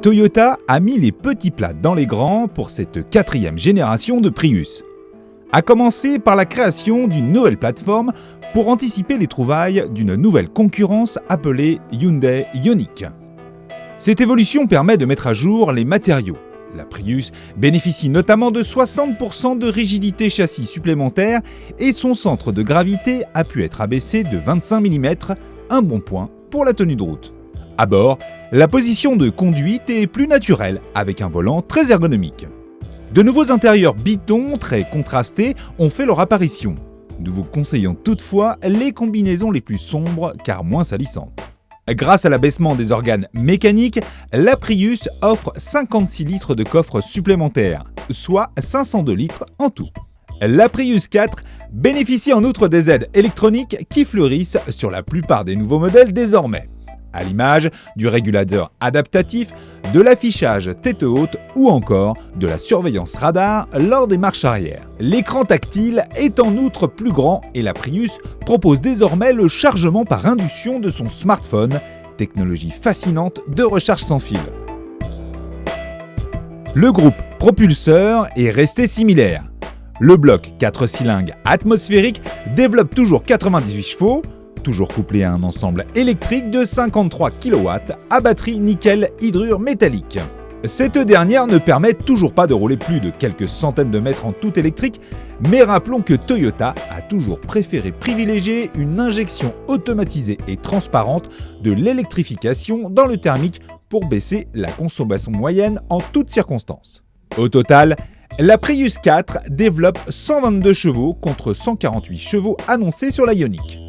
Toyota a mis les petits plats dans les grands pour cette quatrième génération de Prius. A commencer par la création d'une nouvelle plateforme pour anticiper les trouvailles d'une nouvelle concurrence appelée Hyundai Ioniq. Cette évolution permet de mettre à jour les matériaux. La Prius bénéficie notamment de 60% de rigidité châssis supplémentaire et son centre de gravité a pu être abaissé de 25 mm, un bon point pour la tenue de route. À bord, la position de conduite est plus naturelle avec un volant très ergonomique. De nouveaux intérieurs Biton très contrastés ont fait leur apparition. Nous vous conseillons toutefois les combinaisons les plus sombres car moins salissantes. Grâce à l'abaissement des organes mécaniques, la Prius offre 56 litres de coffre supplémentaire, soit 502 litres en tout. La Prius 4 bénéficie en outre des aides électroniques qui fleurissent sur la plupart des nouveaux modèles désormais, à l'image du régulateur adaptatif, de l'affichage tête haute ou encore de la surveillance radar lors des marches arrière. L'écran tactile est en outre plus grand et la Prius propose désormais le chargement par induction de son smartphone, technologie fascinante de recharge sans fil. Le groupe propulseur est resté similaire. Le bloc 4 cylindres atmosphérique développe toujours 98 chevaux, toujours couplé à un ensemble électrique de 53 kW à batterie nickel hydrure métallique. Cette dernière ne permet toujours pas de rouler plus de quelques centaines de mètres en tout électrique, mais rappelons que Toyota a toujours préféré privilégier une injection automatisée et transparente de l'électrification dans le thermique pour baisser la consommation moyenne en toutes circonstances. Au total, la Prius 4 développe 122 chevaux contre 148 chevaux annoncés sur la Ioniq.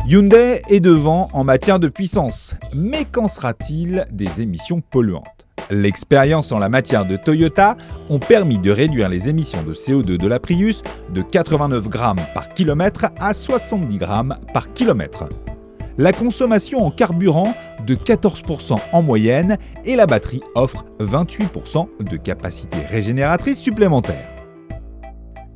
Hyundai est devant en matière de puissance, mais qu'en sera-t-il des émissions polluantes ? L'expérience en la matière de Toyota ont permis de réduire les émissions de CO2 de la Prius de 89 grammes par kilomètre à 70 grammes par kilomètre. La consommation en carburant de 14% en moyenne et la batterie offre 28% de capacité régénératrice supplémentaire.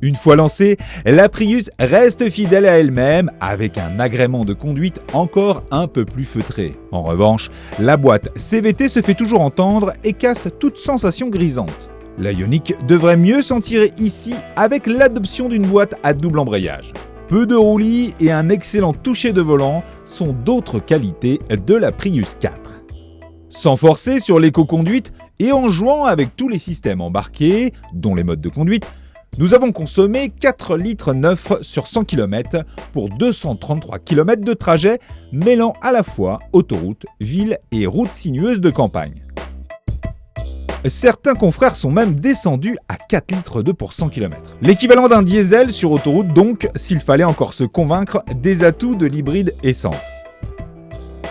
Une fois lancée, la Prius reste fidèle à elle-même avec un agrément de conduite encore un peu plus feutré. En revanche, la boîte CVT se fait toujours entendre et casse toute sensation grisante. La Ioniq devrait mieux s'en tirer ici avec l'adoption d'une boîte à double embrayage. Peu de roulis et un excellent toucher de volant sont d'autres qualités de la Prius 4. Sans forcer sur l'éco-conduite et en jouant avec tous les systèmes embarqués, dont les modes de conduite, nous avons consommé 4 litres 9 sur 100 km pour 233 km de trajet, mêlant à la fois autoroute, ville et route sinueuse de campagne. Certains confrères sont même descendus à 4 litres 2 pour 100 km. L'équivalent d'un diesel sur autoroute donc, s'il fallait encore se convaincre des atouts de l'hybride essence.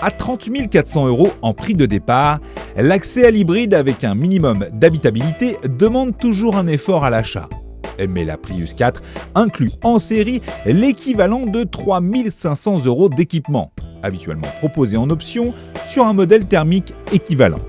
À 30 400 € en prix de départ, l'accès à l'hybride avec un minimum d'habitabilité demande toujours un effort à l'achat. Mais la Prius 4 inclut en série l'équivalent de 3 500 € d'équipement, habituellement proposé en option sur un modèle thermique équivalent.